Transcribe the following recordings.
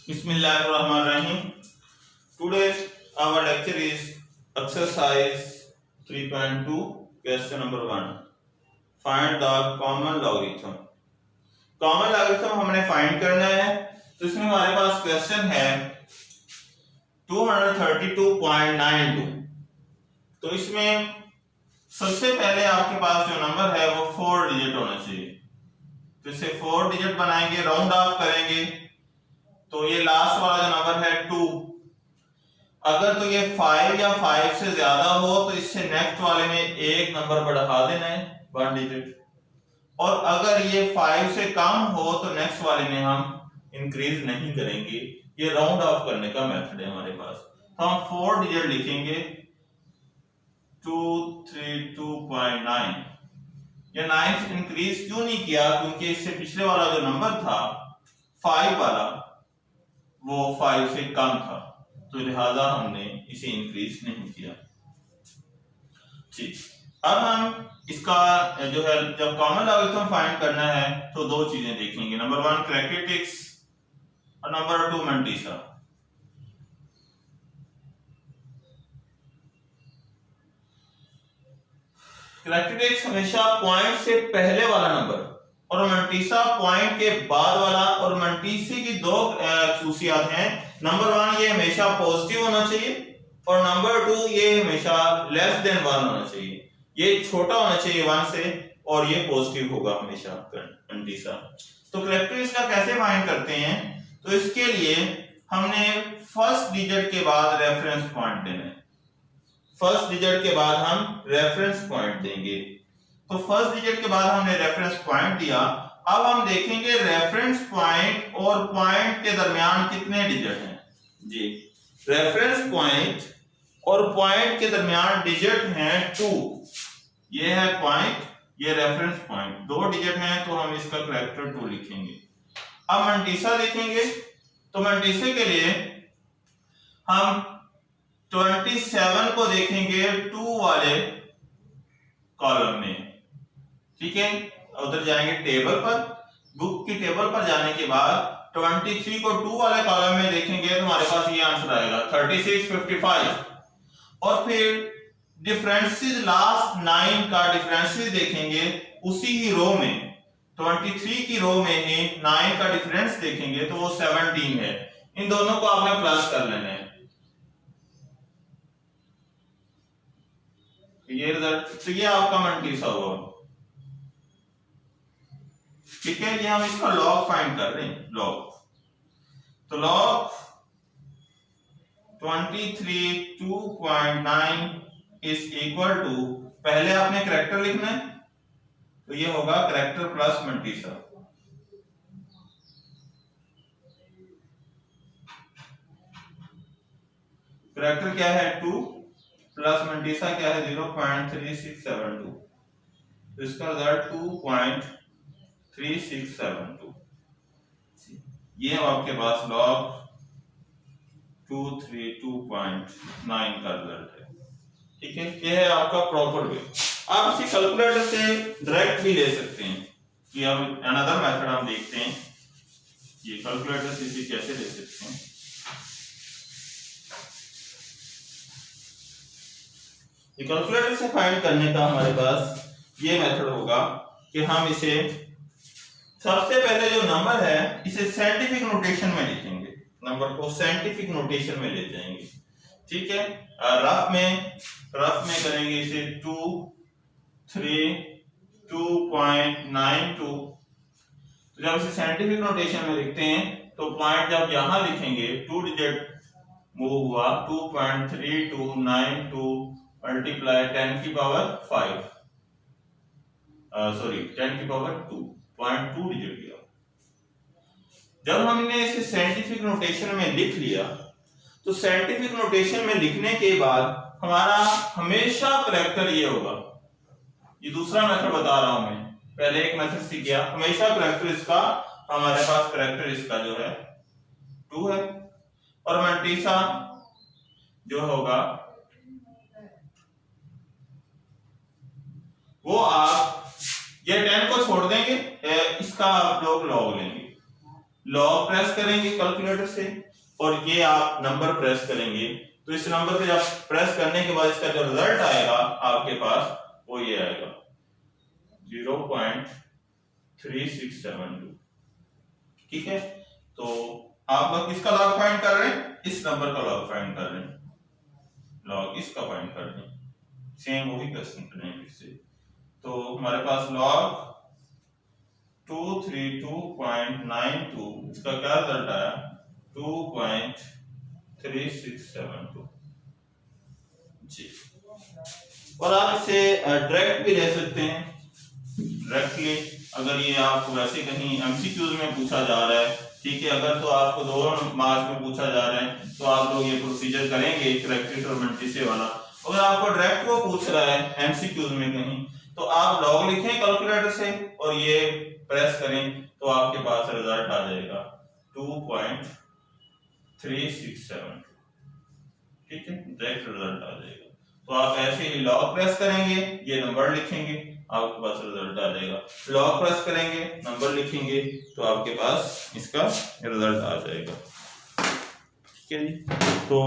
Bismillahirrahmanirrahim. Today our lecture is exercise 3.2 question number 1. Find the common logarithm. Common logarithm हमने find करना है, तो इसमें हमारे पास क्वेश्चन है 232.92. तो इसमें सबसे पहले आपके पास जो नंबर है वो 4 डिजिट होना चाहिए. तो इसे 4 डिजिट बनाएंगे, राउंड ऑफ करेंगे, तो ये लास्ट वाला जो नंबर है 2. अगर तो ये 5 या 5 से ज्यादा हो तो इससे नेक्स्ट वाले में एक नंबर बढ़ा देना है 1 डिजिट, और अगर ये 5 से कम हो तो नेक्स्ट वाले में हम इंक्रीज नहीं करेंगे. ये राउंड ऑफ करने का मेथड है हमारे पास. तो हम 4 डिजिट लिखेंगे 232.9. ये 9 से इंक्रीज क्यों नहीं किया? क्योंकि इससे पिछले वाला जो नंबर था 5 वाला वो 5 से कम था, तो लिहाजा हमने इसे इंक्रीज नहीं किया. ठीक, अब हम इसका जो है जब कॉमन लॉगरिथम फाइंड करना है तो दो चीजें देखेंगे. नंबर 1 कैरेक्टरिस्टिक्स और नंबर 2 मंटीसा. कैरेक्टरिस्टिक्स हमेशा पॉइंट से पहले वाला नंबर और मंटीसा पॉइंट के बाद वाला. और मंटीसे की दो खसूसियात हैं. नंबर 1 ये हमेशा पॉजिटिव होना चाहिए, और नंबर 2 ये हमेशा लेस देन 1 होना चाहिए. ये छोटा होना चाहिए 1 से, और ये पॉजिटिव होगा हमेशा मंटीसा. तो कैरेक्टरिस्टिक्स का कैसे फाइंड करते हैं? तो इसके लिए हमने फर्स्ट डिजिट के बाद रेफरेंस पॉइंट देना है. फर्स्ट डिजिट के बाद हम रेफरेंस पॉइंट देंगे. तो फर्स्ट डिजिट के बाद हमने रेफरेंस पॉइंट दिया. अब हम देखेंगे रेफरेंस पॉइंट और पॉइंट के दरमियान कितने डिजिट हैं. जी, रेफरेंस पॉइंट और पॉइंट के दरमियान डिजिट हैं 2. ये है पॉइंट, ये रेफरेंस पॉइंट, 2 डिजिट हैं, तो हम इसका कैरेक्टर 2 लिखेंगे. अब मंटीसा देखेंगे, तो मंटीसे के लिए हम 27 को देखेंगे 2 वाले कॉलम में. ठीक है, उधर जाएंगे टेबल पर. बुक की टेबल पर जाने के बाद 23 को 2 वाले कॉलम में देखेंगे तो हमारे पास ये आंसर आएगा 36, 55. और फिर डिफरेंसेस, लास्ट 9 का डिफरेंसेस देखेंगे उसी ही रो में. 23 की रो में ही 9 का डिफरेंस देखेंगे तो वो 17 है. इन दोनों को आपने प्लस कर लेना है. ये रिजल्ट, तो ये आपका मंटीसा हुआ. ठीक है, ये हम इसका लॉग फाइंड कर रहे हैं. लॉग, तो लॉग 232.9 इज इक्वल टू, पहले आपने कैरेक्टर लिखना है, तो ये होगा कैरेक्टर प्लस मंटीसा. कैरेक्टर क्या है 2 प्लस मंटीसा क्या है 0.3672. तो इसका रिजल्ट 2.3672. ये आपके पास लॉग 232.9 का रिजल्ट है. ठीक है, ये है आपका प्रॉपर वे. आप इसे कैलकुलेटर से डायरेक्ट भी ले सकते हैं. कि हम अनदर मेथड हम देखते हैं, ये कैलकुलेटर से इसे कैसे ले सकते हैं. ये कैलकुलेटर से फाइंड करने का हमारे पास ये मेथड होगा कि हम इसे सबसे पहले जो नंबर है इसे साइंटिफिक नोटेशन में लिखेंगे. नंबर को साइंटिफिक नोटेशन में ले जाएंगे. ठीक है, रफ में करेंगे इसे 232.92. तो जब इसे साइंटिफिक नोटेशन में लिखते हैं तो पॉइंट जब यहां लिखेंगे 2 डिजिट मूव हुआ 2.3292 मल्टीप्लाई 10 की पावर 5, सॉरी 10 की पावर 2, 0.2 डिजिट दिया. जब हमने इसे साइंटिफिक नोटेशन में लिख लिया तो साइंटिफिक नोटेशन में लिखने के बाद हमारा हमेशा कैरेक्टर ये होगा. ये दूसरा मेथड बता रहा हूं मैं, पहले एक मेथड सीख गया. हमेशा कैरेक्टर इसका, हमारे पास कैरेक्टर इसका जो है 2 है, और मंटीसा जो होगा वो आप ये 10 को छोड़ देंगे, इसका आप लोग लॉग लेंगे. लॉग प्रेस करेंगे कैलकुलेटर से और ये आप नंबर प्रेस करेंगे, तो इस नंबर पे जब प्रेस करने के बाद इसका जो रिजल्ट आएगा आपके पास वो ये आएगा 0.3672। ठीक है, तो आप लोग किसका लॉग फाइंड कर रहे हैं? इस नंबर का लॉग फाइंड कर रहे हैं, लॉग इसका फाइंड कर रहे हैं। सेम वही क्वेश्चन करेंगे फिर से। तो हमारे पास लॉग 232.92, इसका क्या रिजल्ट आया 2.3672 जी। और आप इसे डायरेक्ट भी ले सकते हैं, डायरेक्टली अगर ये आपको वैसे कहीं एमसीक्यूज में पूछा जा रहा है, ठीक है, अगर तो आपको 2 मार्क्स में पूछा जा रहा है तो आप लोग ये प्रोसीजर करेंगे करेक्टेड और मल्टीसे वाला। अगर आपको डायरेक्ट वो पूछ रहा है एमसीक्यूज में कहीं, तो आप लॉग लिखें कैलकुलेटर से और ये प्रेस करें तो आपके पास रिजल्ट आ जाएगा 2.367। ठीक है, डायरेक्ट रिजल्ट आ जाएगा। तो आप ऐसे ही लॉग प्रेस करेंगे, ये नंबर लिखेंगे, आपके पास रिजल्ट आ जाएगा। लॉग प्रेस करेंगे, नंबर लिखेंगे, तो आपके पास इसका रिजल्ट आ जाएगा। ठीक है जी। तो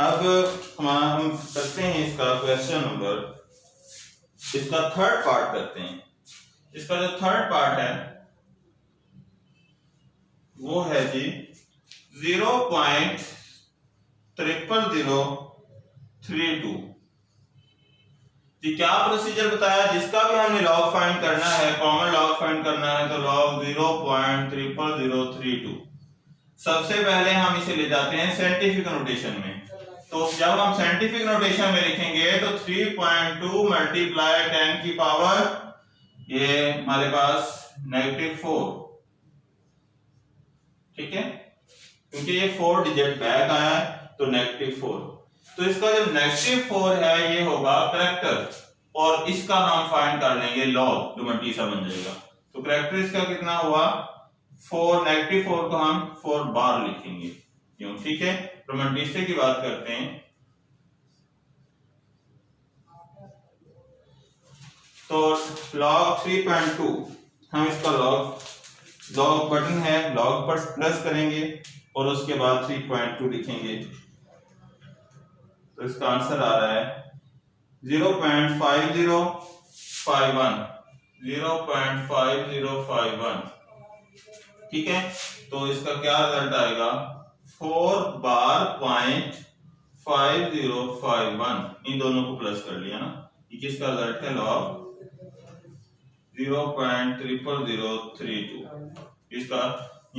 अब हम करते हैं इसका क्वेश्चन नंबर, इसका थर्ड पार्ट करते हैं। इसका जो थर्ड पार्ट है वो है जी 0.00032 जी। क्या प्रोसीजर बताया? जिसका भी हमने लॉग फाइंड करना है, कॉमन लॉग फाइंड करना है, तो लॉग 0.00032 सबसे पहले हम इसे ले जाते हैं साइंटिफिक नोटेशन में। तो जब हम साइंटिफिक नोटेशन में लिखेंगे तो 3.2 मल्टीप्लाई 10 की पावर ये हमारे पास -4। ठीक है, क्योंकि ये 4 डिजिट बैक आया है तो -4। तो इसका जो -4 है ये होगा करेक्टर और इसका हम फाइंड कर लेंगे लॉग, जो मल्टीसा बन जाएगा। तो करेक्टर इसका कितना हुआ 4, -4 को हम 4 बार लिखेंगे क्यों। ठीक है, तो मल्टीसे की बात करते हैं। तो log 3.2 हम इसका लॉग बटन है, लॉग पर प्रेस करेंगे और उसके बाद 3.2 लिखेंगे, तो इसका आंसर आ रहा है 0.5051 0.5051। ठीक है, तो इसका क्या रिजल्ट आएगा 4 बार .5051। इन दोनों को प्लस कर लिया ना, ये किसका रिजल्ट है लॉग 0.00032, इसका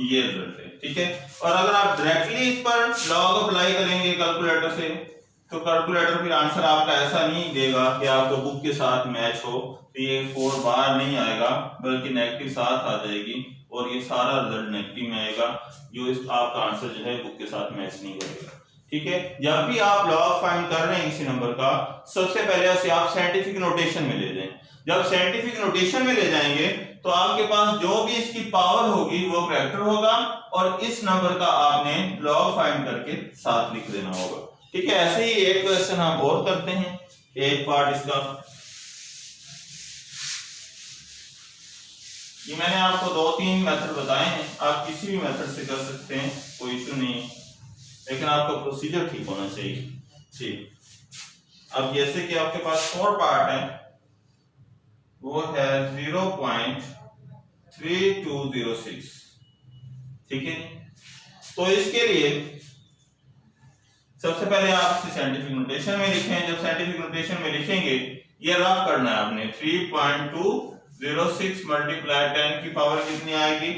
ये रिजल्ट है। ठीक है, और अगर आप डायरेक्टली इस पर लॉग अप्लाई करेंगे कैलकुलेटर से, तो कैलकुलेटर फिर आंसर आपका ऐसा नहीं देगा कि आपको बुक के साथ मैच हो, तो ये 4 बार नहीं आएगा बल्कि नेगेटिव साथ आ जाएगी और ये सारा रिजल्ट नेगेटिव में आएगा, जो इस आपका आंसर जो है बुक के साथ मैच नहीं करेगा। ठीक है, जब भी आप लॉग फाइंड कर रहे हैं किसी नंबर का, सबसे पहले उसे आप साइंटिफिक नोटेशन में ले जाएं। जब साइंटिफिक नोटेशन में ले जाएंगे तो आपके पास जो भी इसकी पावर होगी वो करेक्टर होगा और इस नंबर का आपने लॉग फाइंड करके साथ लिख देना होगा। ठीक है, ऐसे ही एक क्वेश्चन हम और करते हैं, एक पार्ट इसका। ये मैंने आपको 2-3 मेथड बताए हैं, आप किसी भी मेथड से कर सकते हैं, कोई इशू नहीं है, लेकिन आपका प्रोसीजर ठीक होना चाहिए। ठीक, अब जैसे कि आपके पास 4 पार्ट है, वो है 0.3206। ठीक है, तो इसके लिए सबसे पहले आप इसे साइंटिफिक नोटेशन में लिखें। जब साइंटिफिक नोटेशन में लिखेंगे, ये रफ करना है आपने, 3.206 मल्टीप्लाई 10 की पावर कितनी आएगी,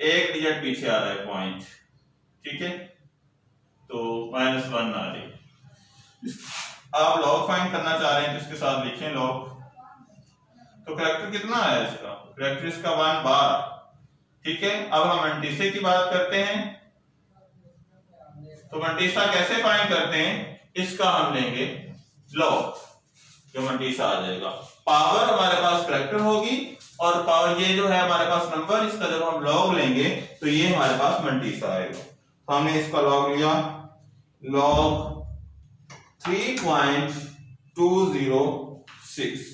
एक डिजिट पीछे आ रहा है पॉइंट। ठीक है, तो -1 आ रही। आप लॉग फाइंड करना चाह रहे हैं तो इसके साथ लिखें लॉग। तो करेक्टर कितना आया इसका, करेक्टर इसका 1 बार। ठीक है, अब हम मल्टीसे की बात करते हैं। तो मल्टीसा कैसे फाइंड करते हैं, इसका हम लेंगे लॉग, जो मल्टीसा आ जाएगा। पावर हमारे पास करेक्टर होगी और पावर ये जो है हमारे पास नंबर, इसका जब हम लॉग लेंगे तो ये हमारे पास मल्टीसा आएगा। तो हमने इसका लॉग लिया, लॉग 3.206।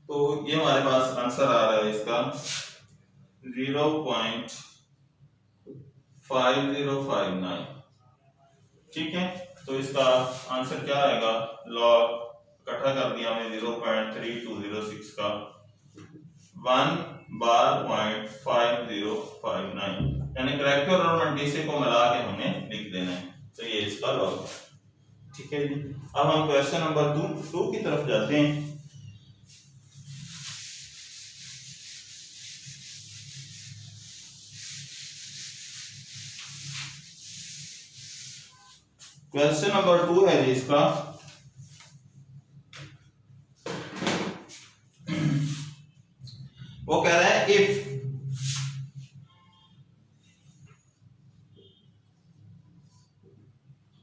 तो ये हमारे पास आंसर आ रहा है इसका 0.5059। ठीक है, तो इसका आंसर क्या आएगा, लॉग इकट्ठा कर दिया हमने 0.3206 का 1/.5059, यानी करेक्टर और मंटीसे को मिला के हमने लिख देना है। तो ये इसका लॉग है। ठीक है जी, अब हम क्वेश्चन नंबर 2 की तरफ जाते हैं। क्वेश्चन नंबर 2 है जी इसका, वो कह रहा है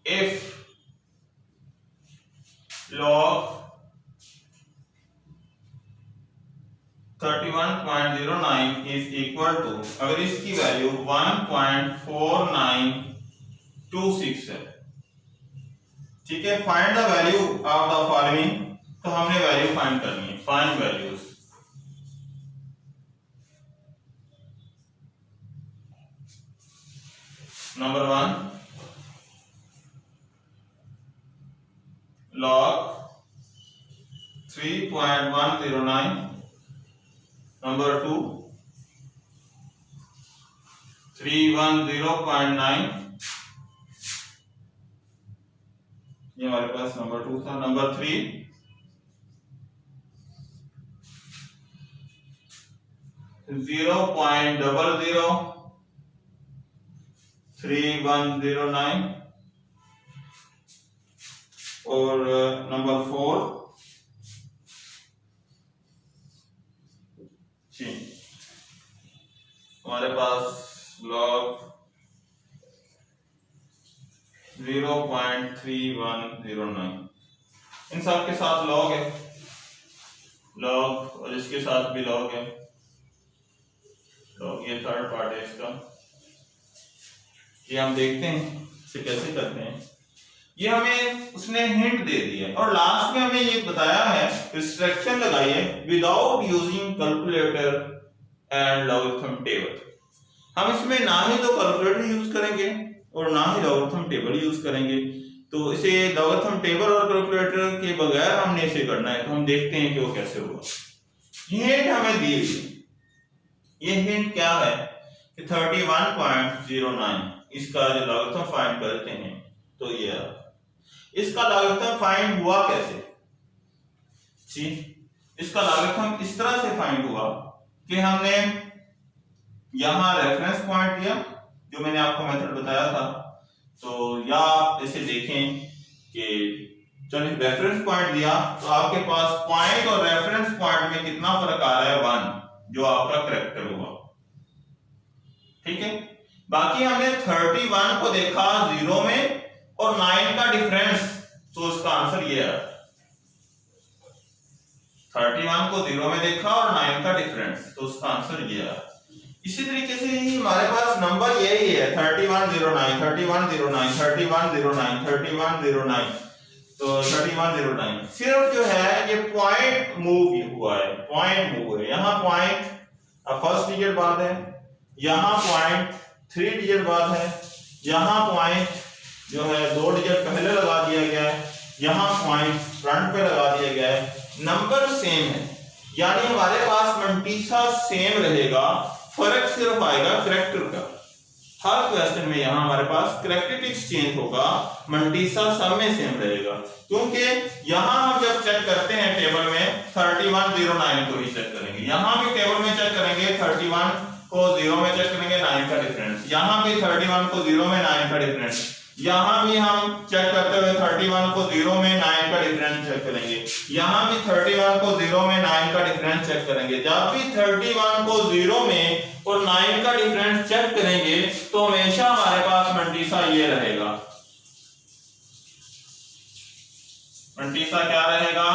if log 31.09 is equal to, अगर इसकी वैल्यू 1.4926 है। ठीक है, find the value of the following, तो हमने वैल्यू फाइंड करनी है। Find values, number 1 log 3.109, number 2 310.9, ये हमारे पास नंबर 2 था। नंबर 3 0.003109 और नंबर 4 हमारे पास लॉग 0.3109। इन सब के साथ लॉग है, लॉग और इसके साथ भी लॉग है, लॉग ये थर्ड पार्ट है इसका। ये हम देखते हैं इसे कैसे करते हैं। ये हमें उसने हिंट दे दिया और लास्ट में हमें ये बताया है, रिस्ट्रिक्शन लगाई है, without using calculator and logarithm table. हम इसमें ना ही तो कैलकुलेटर यूज करेंगे और ना ही लॉगरिथम टेबल यूज करेंगे। तो इसे लॉगरिथम टेबल और कैलकुलेटर के बगैर हमने इसे करना है। तो हम देखते हैं कि वो कैसे होगा। ये हिंट हमें दी गई, ये हिंट क्या है कि 31.09 इसका जो लॉगरिथम फाइंड करते हैं, तो ये इसका लॉगरिथम फाइंड हुआ कैसे जी। इसका लॉगरिथम इस तरह से फाइंड हुआ कि हमने यहां रेफरेंस पॉइंट लिया, जो मैंने आपको मेथड बताया था। तो या आप इसे देखें कि चलिए रेफरेंस पॉइंट दिया, तो आपके पास पॉइंट और रेफरेंस पॉइंट में कितना फर्क आ रहा है, 1, जो आपका करेक्टर हुआ। ठीक है, बाकी हमने 31 को देखा 0 में और 9 का डिफरेंस, तो उसका आंसर ये है। 31 को 0 में देखा और 9 का डिफरेंस, तो उसका आंसर ये है। इसी तरीके से ही हमारे पास नंबर यही है 3109 3109 3109 3109, तो 3109 सिर्फ जो है ये पॉइंट मूव हुआ है, पॉइंट मूव है। यहाँ पॉइंट फर्स्ट डिजिट बाद है, यहाँ पॉइंट 3 डिजिट बाद है, यहाँ पॉइंट जो है 2 डिजिट पहले लगा दिया गया है, यहाँ पॉइंट फ्रंट पे लगा दिया गया है। नंबर सेम है, यानी हमारे पास मंटीसा सेम रहेगा, फर्क सिर्फ आएगा करेक्टर का। हर क्वेश्चन में यहाँ हमारे पास करेक्टरिस्टिक्स चेंज होगा, मंटीसा सब में सेम रहेगा। क्योंकि यहाँ हम जब चेक करते हैं टेबल में 3109 को ही चेक करेंगे, यहाँ भी टेबल में चेक करेंगे 31 को 0 में चेक करेंगे 9 का डिफरेंस, यहाँ भी 31 को 0 में 9 का डिफरेंस, यहाँ भी हम चेक करते हुए 31 को 0 में 9 का डिफरेंस चेक करेंगे, यहाँ भी 31 को 0 में 9 का डिफरेंस चेक करेंगे। जब भी 31 को 0 में और 9 का डिफरेंस चेक करेंगे तो हमेशा हमारे पास मंटीसा ये रहेगा। मंटीसा क्या रहेगा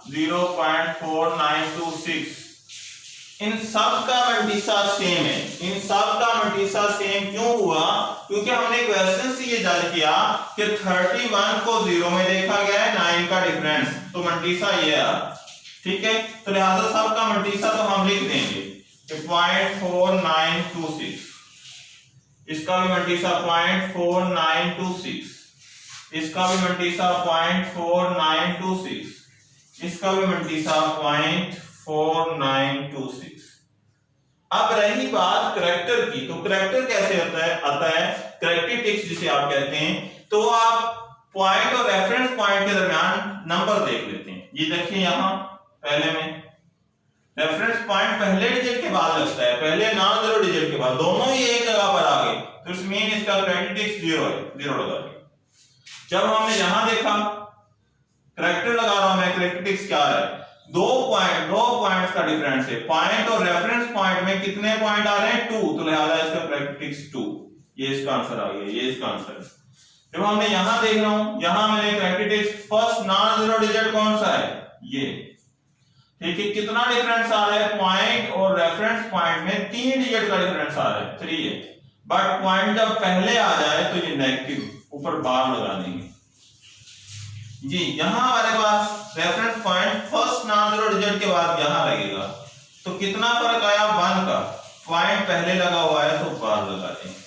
0.4926। इन सब का मंटीसा सेम है। इन सब का मंटीसा सेम क्यों हुआ? क्योंकि हमने क्वेश्चन से ये जान किया कि 31 को 0 में देखा गया है, 9 का डिफरेंस, तो मंटीसा ये है। ठीक है, तो लिहाजा सबका मल्टीसा तो हम लिख देंगे कि 0.4926, इसका भी मल्टीसा 0.4926, इसका भी मल्टीसा 0.4926, इसका भी मल्टीसा 0.4926। अब रही बात करैक्टर की, तो करैक्टर कैसे आता है करैक्टरिस्टिक्स जिसे आप कहते हैं, तो आप पॉइंट और रेफरेंस पॉइंट के दरमियान नंबर देख लेते हैं। ये देखिए यहां पहले में रेफरेंस पॉइंट पहले डिजिट के बाद लगता है, पहले नॉन जीरो डिजिट के बाद, दोनों ही एक जगह पर आ गए तो इस मीन इसका करैक्टरिस्टिक्स 0 है, 0 लगा दिया। जब हमने यहां देखा करैक्टर लगा रहा हूं मैं, करैक्टरिस्टिक्स क्या है, दो पॉइंट्स का डिफरेंस है, पॉइंट और रेफरेंस पॉइंट में कितने पॉइंट आ रहे हैं 2, तो लिहाजा इसका करैक्टरिस्टिक्स 2, ये इसका आंसर आ गया, ये इसका आंसर है। जब हमने यहां देख रहा हूं, यहां मैंने characteristics first non zero digit कौन सा है, ये, ठीक है, कितना डिफरेंस आ रहा है, पॉइंट और रेफरेंस पॉइंट में 3 डिजिट का डिफरेंस आ रहा है, 3 है, बट पॉइंट जब पहले आ जाए तो ये नेगेटिव ऊपर बार लगा देंगे जी। यहां हमारे पास reference point first non zero digit के बाद यहां लगेगा, तो कितना फर्क आया 1 का, पॉइंट पहले लगा हुआ है तो बार लगा देंगे,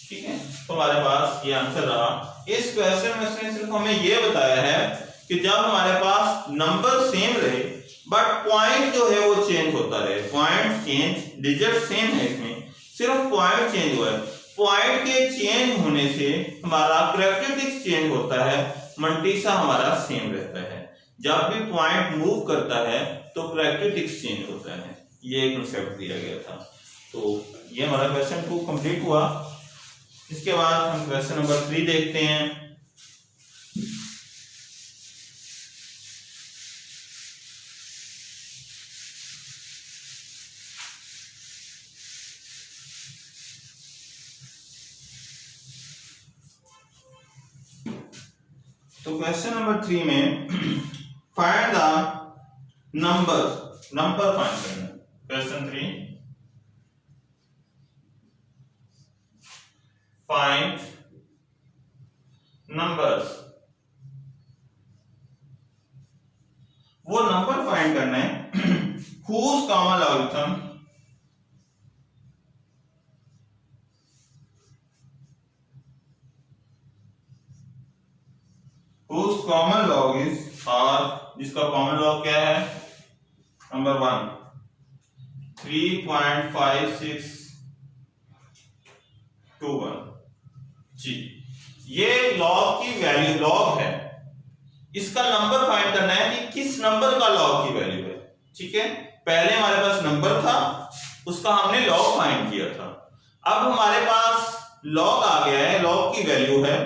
ठीक है, तो हमारे पास ये आंसर रहा। इस क्वेश्चन में इसने सिर्फ हमें ये बताया है कि जब हमारे पास नंबर सेम रहे बट पॉइंट जो है वो चेंज होता रहे, पॉइंट चेंज, डिजिट सेम है, इसमें सिर्फ पॉइंट चेंज हुआ है, पॉइंट के चेंज होने से हमारा करैक्टरिस्टिक्स चेंज होता है, मल्टीसा हमारा सेम रहता है। जब भी पॉइंट मूव करता है तो करैक्टरिस्टिक्स चेंज होता है, ये कांसेप्ट दिया गया था। तो ये हमारा क्वेश्चन 2 कंप्लीट हुआ। इसके बाद हम क्वेश्चन नंबर 3 देखते हैं। तो क्वेश्चन नंबर 3 में फाइंड द नंबर फाइंड करना। क्वेश्चन 3 फाइंड नंबर्स, वो नंबर फाइंड करना है whose common logarithm whose common log is, और जिसका कॉमन लॉग क्या है, नंबर 1 3.5621 जी। ये लॉग की वैल्यू लॉग है, इसका नंबर फाइंड करना है कि किस नंबर का लॉग की वैल्यू है, ठीक है। पहले हमारे पास नंबर था, उसका हमने लॉग फाइंड किया था, अब हमारे पास लॉग आ गया है, लॉग की वैल्यू है,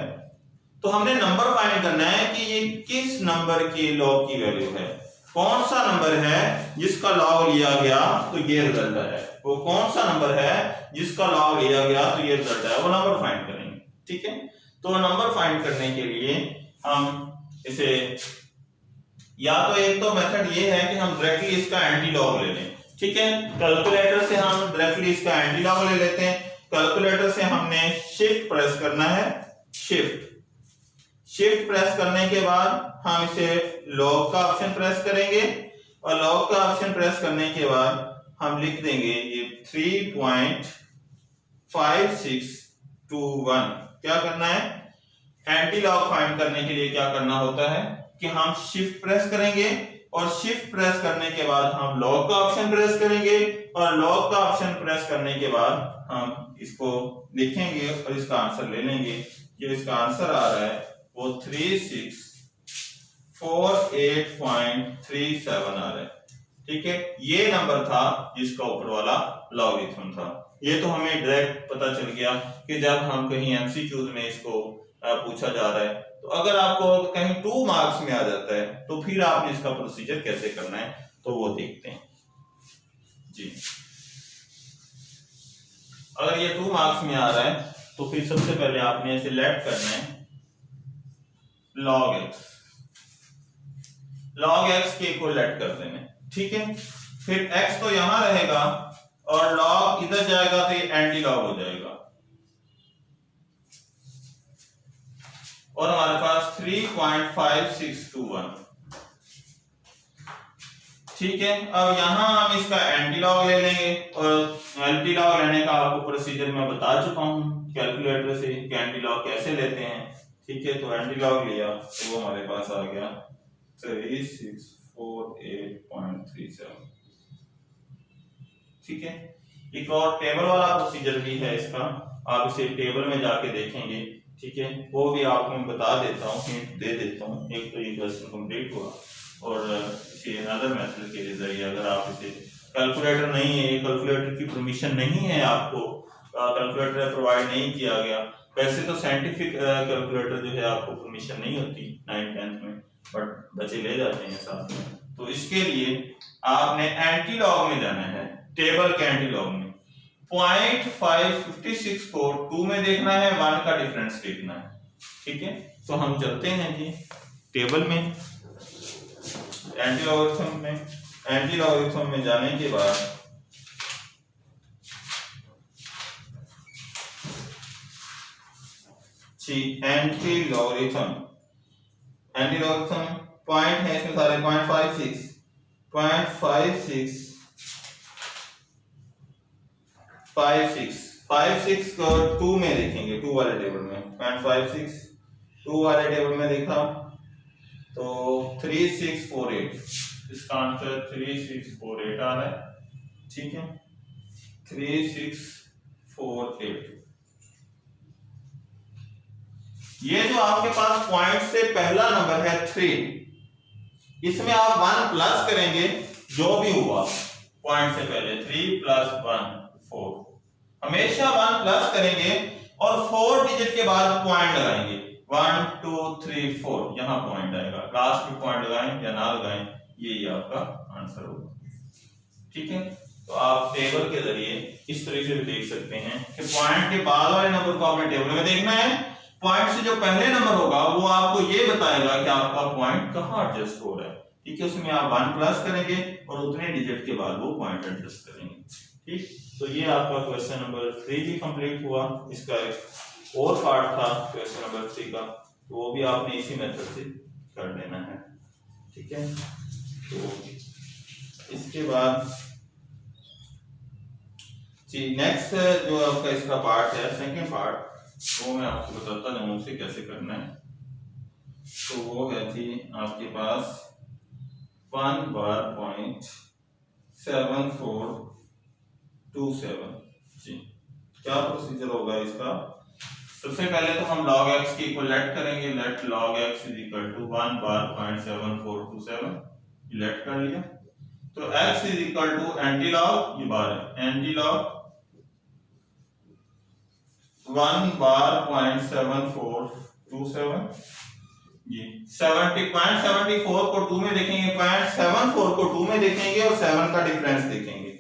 तो हमने नंबर फाइंड करना है कि ये किस नंबर की लॉग की वैल्यू है, कौन सा नंबर है जिसका लॉग लिया गया तो ये रिजल्ट है, वो कौन सा नंबर है जिसका लॉग लिया गया तो ये रिजल्ट है, वो नंबर फाइंड करेंगे, ठीक है। तो नंबर फाइंड करने के लिए हम इसे, या तो एक तो मेथड ये है कि हम डायरेक्टली इसका एंटी लॉग ले लें, ठीक है, कैलकुलेटर से हम डायरेक्टली इसका एंटी लॉग ले लेते हैं। कैलकुलेटर से हमने शिफ्ट प्रेस करना है, शिफ्ट प्रेस करने के बाद हम इसे लॉग का ऑप्शन प्रेस करेंगे, और लॉग का ऑप्शन प्रेस करने के बाद हम लिख देंगे ये 3.5621। क्या करना है, एंटी लॉग फाइंड करने के लिए क्या करना होता है कि हम शिफ्ट प्रेस करेंगे, और शिफ्ट प्रेस करने के बाद हम लॉग का ऑप्शन प्रेस करेंगे, और लॉग का ऑप्शन प्रेस करने के बाद हम इसको लिखेंगे और इसका आंसर ले लेंगे। जो इसका आंसर आ रहा है वो 3648.37 आ रहा है, ठीक है। ये नंबर था जिसका ऊपर वाला लॉगरिथम था। ये तो हमें डायरेक्ट पता चल गया कि जब हम कहीं एमसीक्यूज में इसको पूछा जा रहा है, तो अगर आपको कहीं 2 मार्क्स में आ जाता है तो फिर आपने इसका प्रोसीजर कैसे करना है तो वो देखते हैं जी। अगर ये 2 मार्क्स में आ रहा है तो फिर सबसे पहले आपने इसे लेट करना है log x के इक्वल लेट कर देना, ठीक है। फिर x तो यहां रहेगा और log इधर जाएगा तो ये एंटी लॉग हो जाएगा, और हमारे पास 3.5621, ठीक है। अब यहाँ हम इसका एंटी लॉग ले लेंगे और एंटी लॉग लेने का आपको प्रोसीजर मैं बता चुका हूँ कैलकुलेटर से कि एंटी लॉग कैसे लेते हैं। ठीक है, तो एंटी लॉग लिया तो वो हमारे पास आ गया 3648.37। ठीक है, एक और टेबल वाला प्रोसीजर भी है इसका, आप इसे टेबल में जाके देखेंगे। ठीक है, वो भी आपको मैं बता देता हूँ, हिंट दे देता हूँ। एक तो ये क्वेश्चन कंप्लीट हुआ और इसे अनदर मेथड के जरिए अगर आप इसे कैलकुलेटर नहीं है, कैलकुलेटर की परमिशन नहीं है, आपको कैलकुलेटर प्रोवाइड नहीं किया गया। वैसे तो साइंटिफिक कैलकुलेटर जो है आपको परमिशन नहीं होती 9th-10th में, बट बच्चे ले जाते हैं साथ में। तो इसके लिए आपने एंटी लॉग में जाना है, टेबल के एंटी लॉग में 0.556 को 2 में देखना है, 1 का डिफरेंस देखना है। ठीक है, तो हम चलते हैं जी टेबल में, एंटी लॉगरिथम में जाने के बाद एंटी लॉगरिथम पॉइंट है इसमें सारे 0.56 को 2 में देखेंगे, 2 वाले टेबल में 0.56 2 वाले टेबल में देखा तो 3648, इसका आंसर 3648 आ रहा है। ठीक है, 3648। ये जो आपके पास पॉइंट से पहला नंबर है 3, इसमें आप 1 प्लस करेंगे, जो भी हुआ पॉइंट से पहले 3 + 1 4, हमेशा 1 प्लस करेंगे और 4 डिजिट के बाद पॉइंट लगाएंगे। 1 2 3 4 यहाँ पॉइंट आएगा, लास्ट में पॉइंट लगाएं या ना लगाएं, यही आपका आंसर होगा। ठीक है, तो आप टेबल के जरिए इस तरीके से भी देख सकते हैं कि पॉइंट के बाद वाले नंबर को आपने टेबल में देखना है, पॉइंट से जो पहले नंबर होगा वो आपको ये बताएगा कि आपका पॉइंट कहां एडजस्ट हो रहा है। ठीक है, उसमें आप 1 प्लस करेंगे और उतने डिजिट के बाद वो पॉइंट एडजस्ट करेंगे। ठीक, तो ये आपका क्वेश्चन नंबर 3 भी कंप्लीट हुआ। इसका एक और पार्ट था क्वेश्चन नंबर 3 का, तो वो भी आपने इसी मेथड से कर लेना है। ठीक है, तो इसके बाद जी नेक्स्ट जो आपका इसका पार्ट है, सेकंड पार्ट, वो मैं आपको बताता जाऊं उसे कैसे करना है। तो वो है जी आपके पास 1 बार 0.7427 जी। क्या प्रोसीजर होगा इसका? सबसे पहले तो हम log x की इक्वलेट करेंगे, लेट log x = 1 बार 0.7427, लेट कर लिया। तो x = एंटी लॉग, ये बार है, एंटी लॉग 1 बार 0.7427 ये 70.74 को 2 में देखेंगे, 0.74 को 2 में देखेंगे और 7 का डिफरेंस देखेंगे।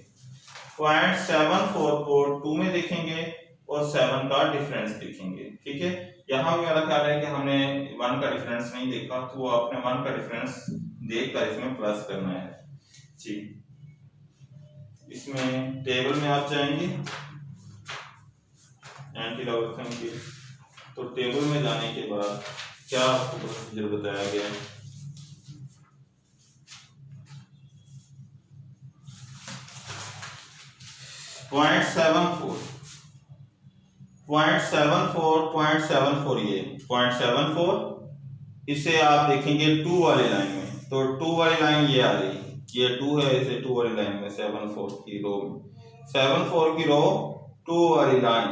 0.74 को 2 में देखेंगे और 7 का डिफरेंस देखेंगे। ठीक है, यहाँ भी मेरा ख्याल है कि हमने 1 का डिफरेंस नहीं देखा, तो वो आपने 1 का डिफरेंस देखकर इसमें प्लस करना है जी। इसमें टेबल में आप जाएंगे एंटी लॉगरिथम की, तो टेबल में जाने के बाद क्या आपको प्रोसीजर बताया गया है? पॉइंट 0.74 ये 0.74, इसे आप देखेंगे 2 वाली लाइन में, तो 2 वाली लाइन ये आ रही, ये 2 है, इसे 2 वाली लाइन में 74 की रो में, 74 की रो 2 वाली लाइन,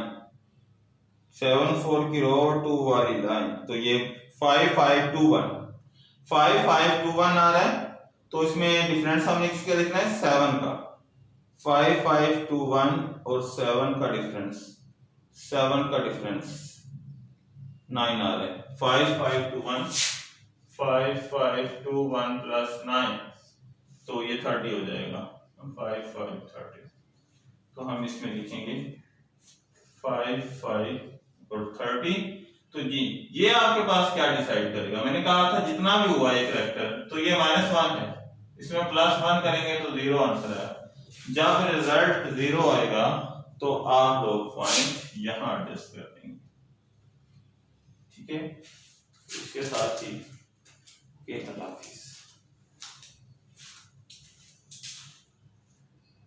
74 की रो 2 वाली लाइन, तो ये 5521 आ रहा है। तो इसमें डिफरेंस हमने किसका देखना है? 7 का। 5521 और 7 का डिफरेंस 9 आ रहा है। 5521 प्लस 9, तो ये 30 हो जाएगा। 5530, तो हम इसमें लिखेंगे 55 और 30। तो जी ये आपके पास क्या डिसाइड करेगा? मैंने कहा था जितना भी हुआ एक फैक्टर, तो ये -1 है, इसमें +1 करेंगे तो 0 आंसर है। जब रिजल्ट 0 आएगा तो आप लोग पॉइंट यहां एडजस्ट कर देंगे। ठीक है, इसके साथ ही अल्लाह हाफिज़।